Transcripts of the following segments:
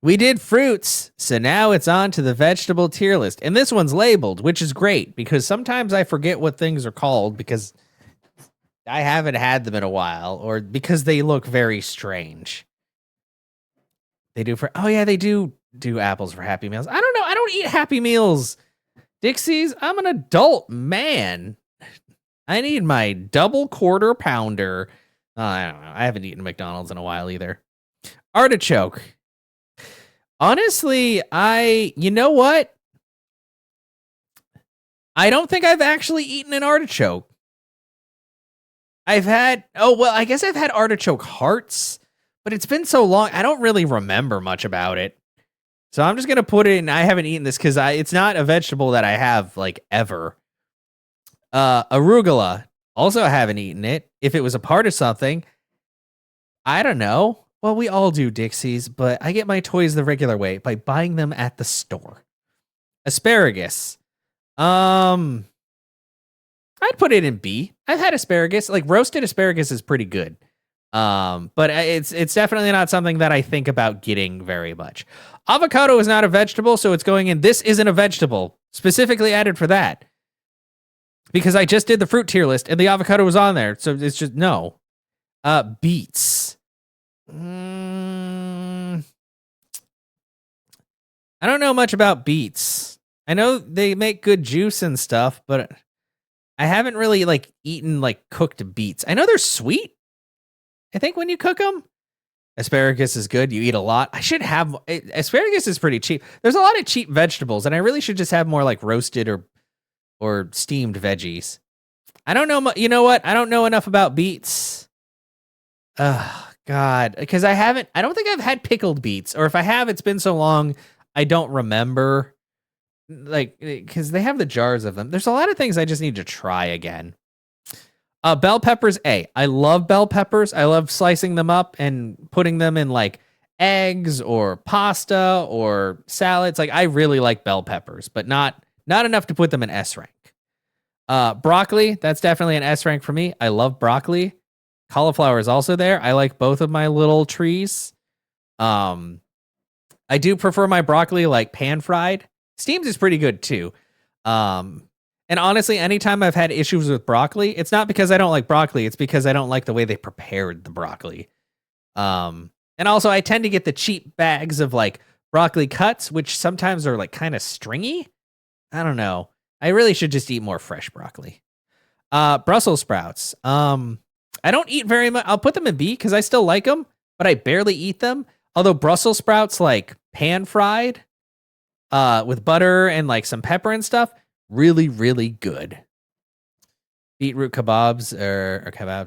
We did fruits, so now it's on to the vegetable tier list. And this one's labeled, which is great because sometimes I forget what things are called because I haven't had them in a while or because they look very strange. They do they do apples for Happy Meals. I don't know. I don't eat Happy Meals. Dixie's, I'm an adult man. I need my double quarter pounder. I don't know. I haven't eaten McDonald's in a while either. Artichoke. Honestly, you know what? I don't think I've actually eaten an artichoke. I guess I've had artichoke hearts, but it's been so long. I don't really remember much about it. So I'm just going to put it in. I haven't eaten this because it's not a vegetable that I have like ever. Arugula. Also, I haven't eaten it. If it was a part of something, I don't know. Well, we all do, Dixie's, but I get my toys the regular way by buying them at the store. Asparagus. I'd put it in B. I've had asparagus. Like roasted asparagus is pretty good. But it's definitely not something that I think about getting very much. Avocado is not a vegetable, so it's going in. This isn't a vegetable, specifically added for that. Because I just did the fruit tier list and the avocado was on there, so it's just no. Beets. I don't know much about beets. I know they make good juice and stuff, but I haven't really like eaten like cooked beets. I know they're sweet. I think when you cook them. Asparagus is good. You eat a lot. I should have asparagus is pretty cheap. There's a lot of cheap vegetables, and I really should just have more like roasted or steamed veggies. I don't know. You know what? I don't know enough about beets. Oh God, because I don't think I've had pickled beets, or if I have, it's been so long I don't remember. Like, because they have the jars of them. There's a lot of things I just need to try again. Bell peppers, A. I love bell peppers. I love slicing them up and putting them in like eggs or pasta or salads. Like I really like bell peppers, but not enough to put them in S rank. Broccoli, that's definitely an S rank for me. I love broccoli. Cauliflower is also there. I like both of my little trees. I do prefer my broccoli like pan fried. Steamed is pretty good too. And honestly, anytime I've had issues with broccoli, it's not because I don't like broccoli. It's because I don't like the way they prepared the broccoli. And also I tend to get the cheap bags of like broccoli cuts, which sometimes are like kind of stringy. I don't know. I really should just eat more fresh broccoli. Brussels sprouts. I don't eat very much. I'll put them in B because I still like them, but I barely eat them. Although Brussels sprouts like pan fried with butter and like some pepper and stuff, really, really good. Beetroot kebabs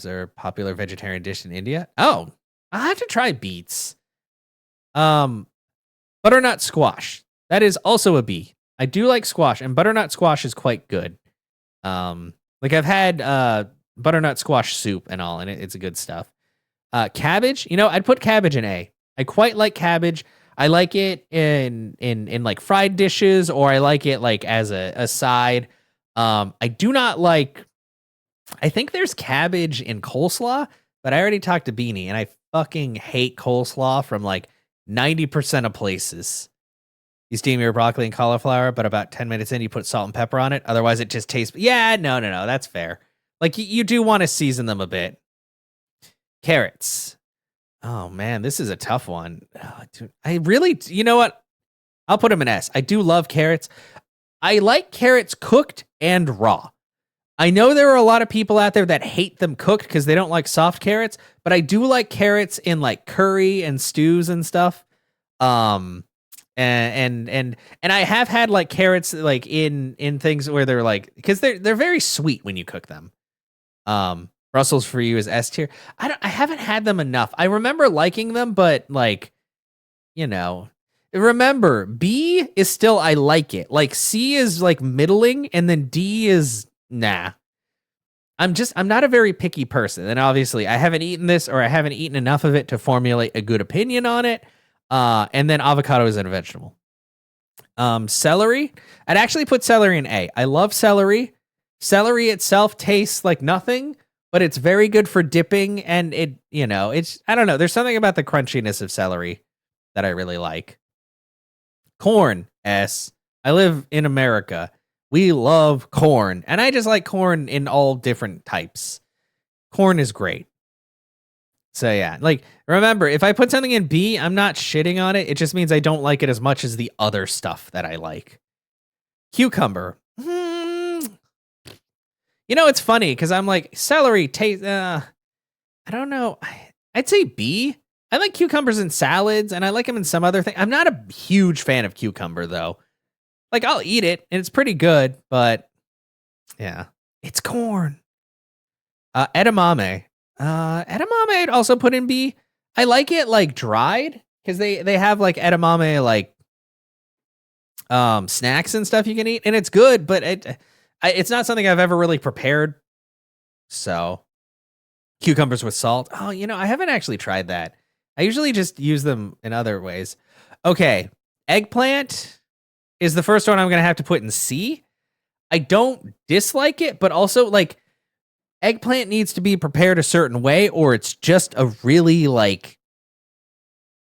are popular vegetarian dish in India. Oh, I'll have to try beets. Butternut squash. That is also a B. I do like squash, and butternut squash is quite good. Like I've had butternut squash soup and all, and it's a good stuff. Cabbage, I'd put cabbage in A. I quite like cabbage. I like it in like fried dishes, or I like it like as a side. I do not like. I think there's cabbage in coleslaw, but I already talked to Beanie, and I fucking hate coleslaw from like 90% of places. You steam your broccoli and cauliflower, but about 10 minutes in, you put salt and pepper on it. Otherwise, it just tastes. Yeah, no, that's fair. Like you do want to season them a bit. Carrots. Oh man, this is a tough one. Oh, dude, I really, you know what? I'll put them in S. I do love carrots. I like carrots cooked and raw. I know there are a lot of people out there that hate them cooked because they don't like soft carrots, but I do like carrots in like curry and stews and stuff. And I have had like carrots like in things where they're like, because they're very sweet when you cook them. Brussels for you is S tier. I haven't had them enough. I remember liking them, but like, remember B is still, I like it. Like C is like middling, and then D is nah. I'm not a very picky person. And obviously I haven't eaten this, or I haven't eaten enough of it to formulate a good opinion on it. And then avocado is a vegetable. Celery. I'd actually put celery in A. I love celery. Celery itself tastes like nothing, but it's very good for dipping. And it's, I don't know. There's something about the crunchiness of celery that I really like. Corn, S. I live in America. We love corn. And I just like corn in all different types. Corn is great. So yeah, like remember, if I put something in B, I'm not shitting on it. It just means I don't like it as much as the other stuff that I like. Cucumber. You know, it's funny because I'm like celery taste. I don't know. I'd say B. I like cucumbers in salads, and I like them in some other thing. I'm not a huge fan of cucumber though. Like I'll eat it, and it's pretty good, but yeah, it's corn. Edamame. Edamame I'd also put in B. I like it like dried because they have like edamame like snacks and stuff you can eat, and it's good, but it's not something I've ever really prepared. So cucumbers with salt. Oh, you know, I haven't actually tried that. I usually just use them in other ways. Okay, eggplant is the first one I'm gonna have to put in C. I don't dislike it, but also like eggplant needs to be prepared a certain way, or it's just a really like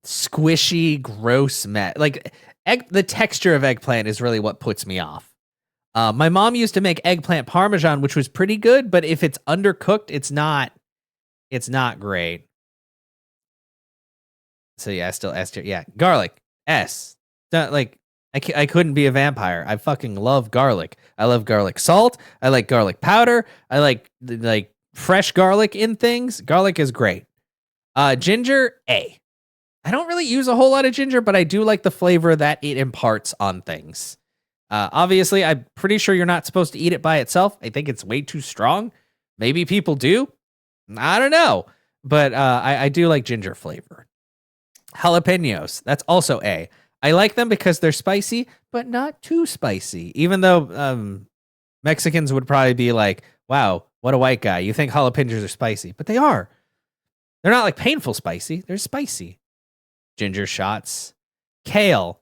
squishy, gross mess. Like the texture of eggplant is really what puts me off. My mom used to make eggplant parmesan, which was pretty good, but if it's undercooked, it's not great. So yeah, still S tier. Yeah, garlic S. Like I couldn't be a vampire. I fucking love garlic. I love garlic salt. I like garlic powder. I like fresh garlic in things. Garlic is great. Ginger A. I don't really use a whole lot of ginger, but I do like the flavor that it imparts on things. Obviously, I'm pretty sure you're not supposed to eat it by itself. I think it's way too strong. Maybe people do. I don't know. But I do like ginger flavor. Jalapenos. That's also A. I like them because they're spicy, but not too spicy. Even though Mexicans would probably be like, wow, what a white guy. You think jalapenos are spicy. But they are. They're not like painful spicy. They're spicy. Ginger shots. Kale.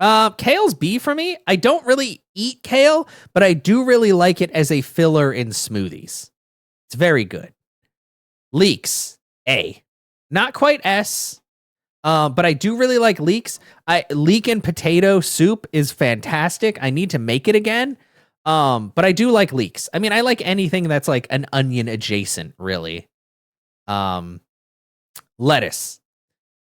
Kale's B for me. I don't really eat kale, but I do really like it as a filler in smoothies. It's very good. Leeks. A. Not quite S. But I do really like leeks. Leek and potato soup is fantastic. I need to make it again. But I do like leeks. I mean, I like anything that's like an onion adjacent, really. Lettuce.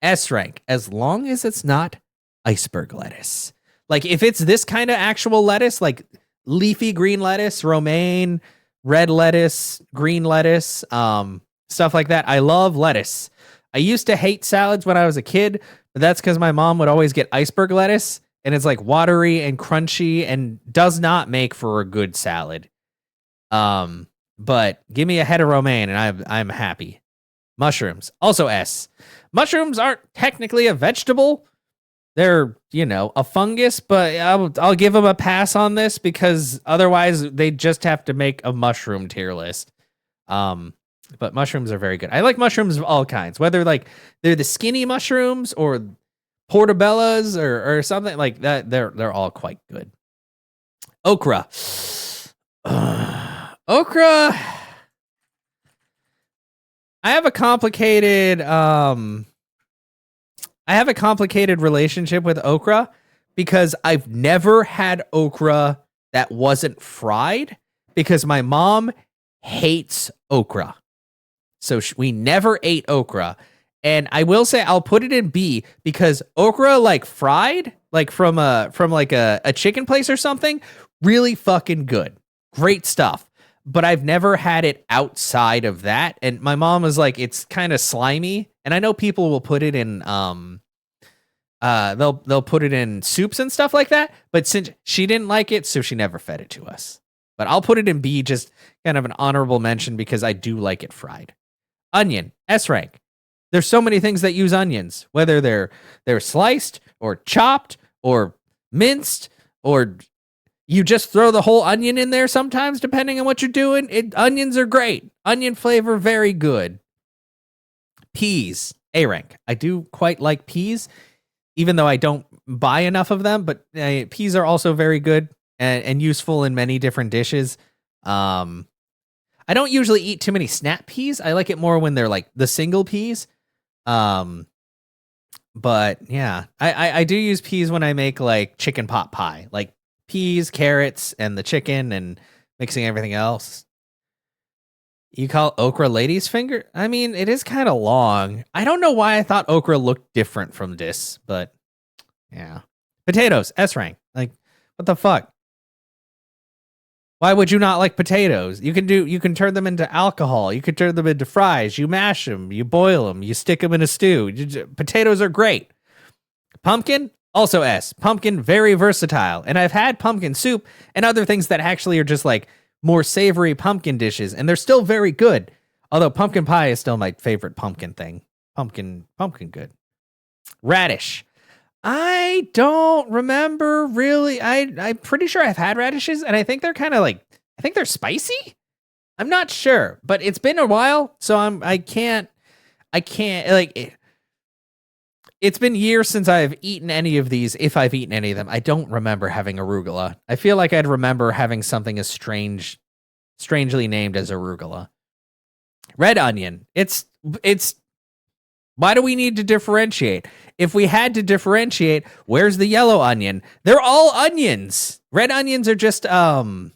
S rank, as long as it's not iceberg lettuce. Like if it's this kind of actual lettuce, like leafy green lettuce, romaine, red lettuce, green lettuce, stuff like that. I love lettuce. I used to hate salads when I was a kid, but that's because my mom would always get iceberg lettuce, and it's like watery and crunchy and does not make for a good salad. But give me a head of romaine and I'm happy. Mushrooms, also S. Mushrooms aren't technically a vegetable. They're, a fungus, but I'll give them a pass on this because otherwise they just have to make a mushroom tier list. But mushrooms are very good. I like mushrooms of all kinds, whether like they're the skinny mushrooms or portobellas or something like that. They're all quite good. Okra. Okra. I have a complicated relationship with okra because I've never had okra that wasn't fried because my mom hates okra. So we never ate okra. And I will say I'll put it in B because okra like fried, like from like a chicken place or something, really fucking good. Great stuff. But I've never had it outside of that. And my mom was like, it's kind of slimy. And I know people will put it in they'll put it in soups and stuff like that. But since she didn't like it, so she never fed it to us. But I'll put it in B, just kind of an honorable mention because I do like it fried. Onion, S rank. There's so many things that use onions, whether they're sliced or chopped or minced or you just throw the whole onion in there sometimes, depending on what you're doing. Onions are great. Onion flavor, very good. Peas, A rank. I do quite like peas, even though I don't buy enough of them, but peas are also very good and useful in many different dishes. I don't usually eat too many snap peas. I like it more when they're like the single peas. But yeah, I do use peas when I make like chicken pot pie, like peas, carrots, and the chicken, and mixing everything else. You call okra lady's finger? I mean, it is kind of long. I don't know why I thought okra looked different from this, but yeah. Potatoes, S rank. Like, what the fuck? Why would you not like potatoes? You can turn them into alcohol. You can turn them into fries. You mash them, you boil them, you stick them in a stew. Potatoes are great. Pumpkin, also S. Pumpkin, very versatile. And I've had pumpkin soup and other things that actually are just like more savory pumpkin dishes, and they're still very good. Although pumpkin pie is still my favorite pumpkin thing. Pumpkin good. Radish. I don't remember really. I'm pretty sure I've had radishes, and I think they're kind of like, I think they're spicy. I'm not sure, but it's been a while, so I can't like. It's been years since I've eaten any of these. If I've eaten any of them, I don't remember having arugula. I feel like I'd remember having something as strangely named as arugula. Red onion. It's. Why do we need to differentiate? If we had to differentiate, where's the yellow onion? They're all onions. Red onions are just, I don't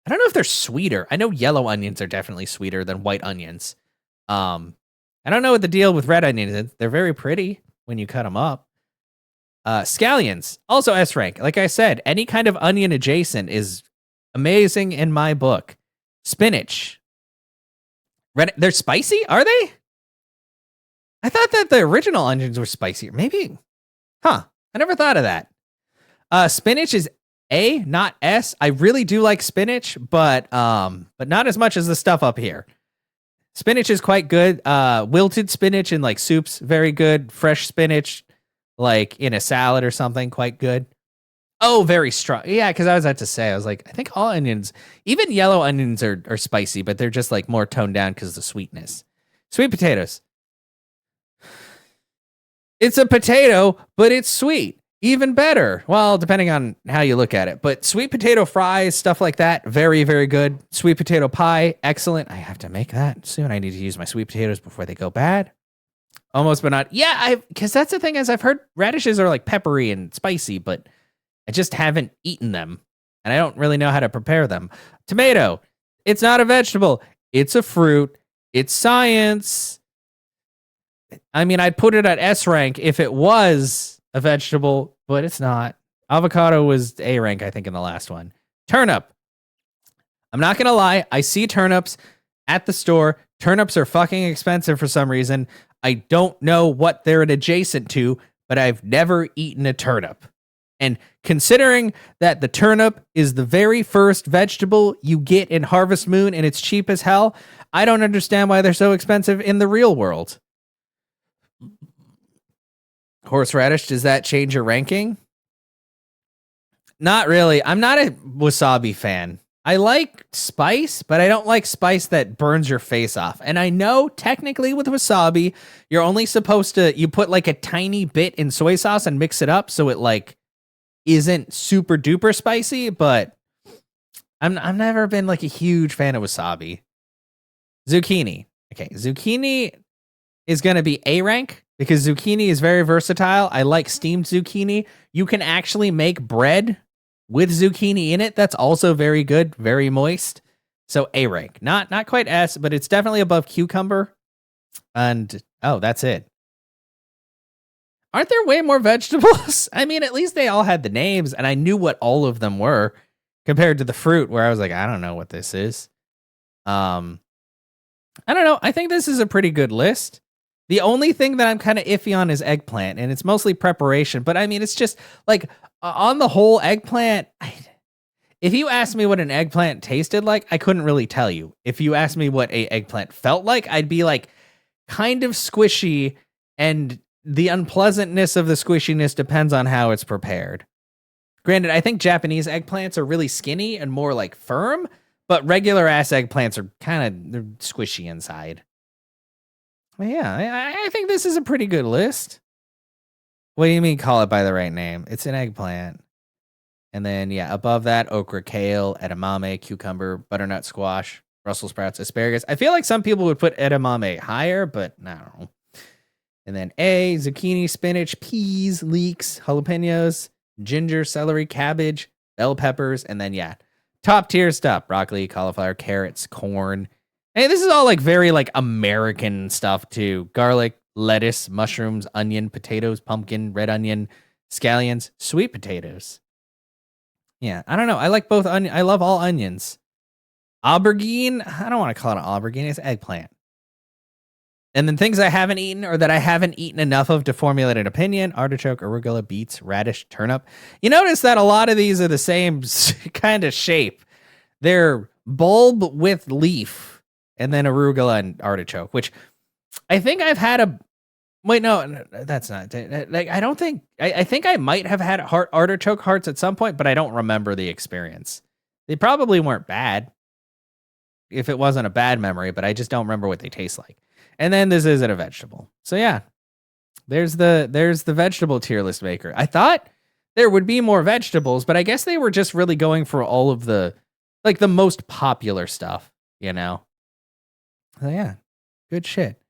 know if they're sweeter. I know yellow onions are definitely sweeter than white onions. I don't know what the deal with red onions is. They're very pretty when you cut them up. Scallions, also S rank. Like I said, any kind of onion adjacent is amazing in my book. Spinach. They're spicy, are they? I thought that the original onions were spicier. Maybe. Huh. I never thought of that. Spinach is A, not S. I really do like spinach, but not as much as the stuff up here. Spinach is quite good. Wilted spinach in like soups, very good. Fresh spinach, like in a salad or something, quite good. Oh, very strong. Yeah, because I was about to say, I was like, I think all onions, even yellow onions are spicy, but they're just like more toned down because of the sweetness. Sweet potatoes. It's a potato, but it's sweet. Even better. Well, depending on how you look at it. But sweet potato fries, stuff like that, very, very good. Sweet potato pie, excellent. I have to make that soon. I need to use my sweet potatoes before they go bad. Almost, but not. Yeah, because that's the thing is I've heard radishes are like peppery and spicy, but I just haven't eaten them. And I don't really know how to prepare them. Tomato, it's not a vegetable. It's a fruit. It's science. I mean, I'd put it at S rank if it was a vegetable, but it's not. Avocado was A rank, I think, in the last one. Turnip. I'm not going to lie. I see turnips at the store. Turnips are fucking expensive for some reason. I don't know what they're adjacent to, but I've never eaten a turnip. And considering that the turnip is the very first vegetable you get in Harvest Moon and it's cheap as hell, I don't understand why they're so expensive in the real world. Horseradish, does that change your ranking? Not really. I'm not a wasabi fan. I like spice, but I don't like spice that burns your face off. And I know technically with wasabi, you're only supposed to, you put like a tiny bit in soy sauce and mix it up so it like isn't super duper spicy, but I've never been like a huge fan of wasabi. Zucchini. Okay, zucchini is going to be A rank because zucchini is very versatile. I like steamed zucchini. You can actually make bread with zucchini in it. That's also very good, very moist. So A rank. Not quite S, but it's definitely above cucumber. And oh, that's it. Aren't there way more vegetables? I mean, at least they all had the names and I knew what all of them were compared to the fruit where I was like, I don't know what this is. I don't know. I think this is a pretty good list. The only thing that I'm kind of iffy on is eggplant, and it's mostly preparation. But I mean, it's just like on the whole, eggplant. If you asked me what an eggplant tasted like, I couldn't really tell you. If you asked me what a eggplant felt like, I'd be like kind of squishy, and the unpleasantness of the squishiness depends on how it's prepared. Granted, I think Japanese eggplants are really skinny and more like firm, but regular ass eggplants are they're squishy inside. Well, yeah, I think this is a pretty good list. What do you mean call it by the right name? It's an eggplant. And then, yeah, above that, okra, kale, edamame, cucumber, butternut squash, Brussels sprouts, asparagus. I feel like some people would put edamame higher, but I don't know. And then A, zucchini, spinach, peas, leeks, jalapenos, ginger, celery, cabbage, bell peppers, and then top tier stuff: broccoli, cauliflower, carrots, corn. Hey, this is all like very like American stuff too: garlic, lettuce, mushrooms, onion, potatoes, pumpkin, red onion, scallions, sweet potatoes. Yeah, I don't know. I like both onion. I love all onions. Aubergine, I don't want to call it an aubergine. It's eggplant. And then things I haven't eaten or that I haven't eaten enough of to formulate an opinion: artichoke, arugula, beets, radish, turnip. You notice that a lot of these are the same kind of shape. They're bulb with leaf, and then arugula and artichoke, which I think I've had a... Wait, no, that's not... Like, I don't think... I think I might have had artichoke hearts at some point, but I don't remember the experience. They probably weren't bad if it wasn't a bad memory, but I just don't remember what they taste like. And then this isn't a vegetable. So yeah, there's the vegetable tier list maker. I thought there would be more vegetables, but I guess they were just really going for all of the most popular stuff, you know? So yeah, good shit.